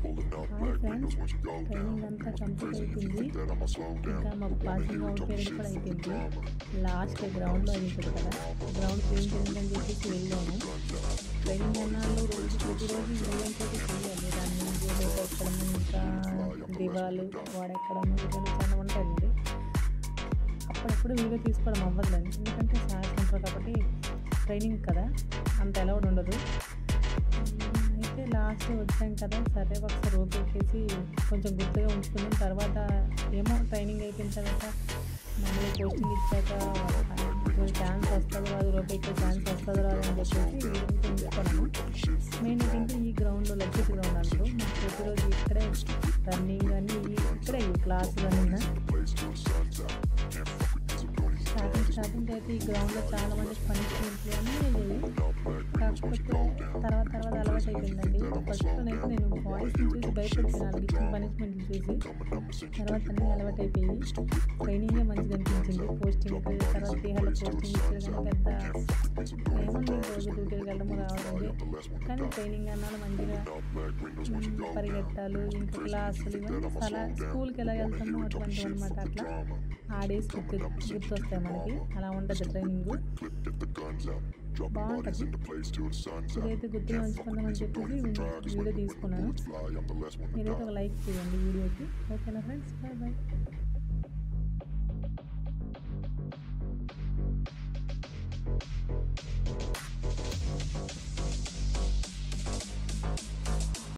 Hi friends, training అంతా complete అయిపోయింది. ఇంకా మాకు పాసింగ్ అవుట్ పీరియడ్ కూడా అయిపోయింది. లాస్ట్ గ్రౌండ్లో అయిపోతుంది కదా, గ్రౌండ్ క్లీన్ చేయండి చెప్పేసి వెళ్ళాను. ట్రైనింగ్ అన్నాళ్ళు ప్రతిరోజు ఈవెంట్ అయితే చేయాలి. రన్నింగ్ ఎక్కడం, ఇంకా దివాలు వాడెక్కడం, ఇవన్నీ చాలా ఉంటాయండి. అప్పుడప్పుడు వీడియో తీసుకోవడం అవ్వదులేండి, ఎందుకంటే సార్స్ ఉంటారు కాబట్టి. ట్రైనింగ్ కదా, అంత అలౌడ్ ఉండదు. అయితే లాస్ట్ వచ్చాం కదా, సరే ఒకసారి రోప్ ఎక్కేసి కొంచెం గుర్తుగా ఉంచుకుని తర్వాత ఏమో ట్రైనింగ్ అయిపోయిన తర్వాత మళ్ళీ పోస్టింగ్ ఇచ్చాక ఛాన్స్ వస్తుంది రాదు, రోప్ ఎక్కే ఛాన్స్ వస్తుంది రాదు అని చెప్పేసి ఉంచుకోవడము. మెయిన్ ఏంటంటే ఈ గ్రౌండ్లో లగ్జరీ గ్రౌండ్ అంటారు. మాకు ప్రతిరోజు ఇక్కడే రన్నింగ్ అని ఇక్కడే ఈ క్లాసులు అన్నీ. స్టార్టింగ్ అయితే ఈ గ్రౌండ్లో చాలా మంది పనిష్మెంట్లు అన్నీ అయ్యాయి. కాకపోతే తర్వాత అలవాటు అయిపోయిందండి. ఫస్ట్లోనైతే నేను బాయ్స్ చూసి భయపడుతున్నాను, ఇచ్చిన పనిష్మెంట్లు చూసి. తర్వాత అన్నీ అలవాటు అయిపోయి ట్రైనింగే మంచిగా అనిపించింది. పోస్టింగ్ తర్వాత దేహాల పోస్టింగ్ ఇచ్చేది కానీ పెద్ద ఏముంది, రోజు డ్యూటీకి వెళ్ళడము రావడం. కానీ ట్రైనింగ్ అన్నాడు మంచిగా పరిగెట్టాలు, ఇంకా క్లాసులు, ఇవన్నీ చాలా స్కూల్కి ఎలా వెళ్తామో అటువంటివి అనమాట. అట్లా ఆడేసి గుర్తొస్తాయి మనకి. అలా ఉంటుంది ట్రైనింగ్, బాగుంటుంది. ఇదైతే గుర్తుగా ఉంచుకుందామని చెప్పేసి వీడియో తీసుకున్నాను. మీరైతే ఒక లైక్ చేయండి వీడియోకి. ఓకేనా ఫ్రెండ్స్, బాయ్ బాయ్.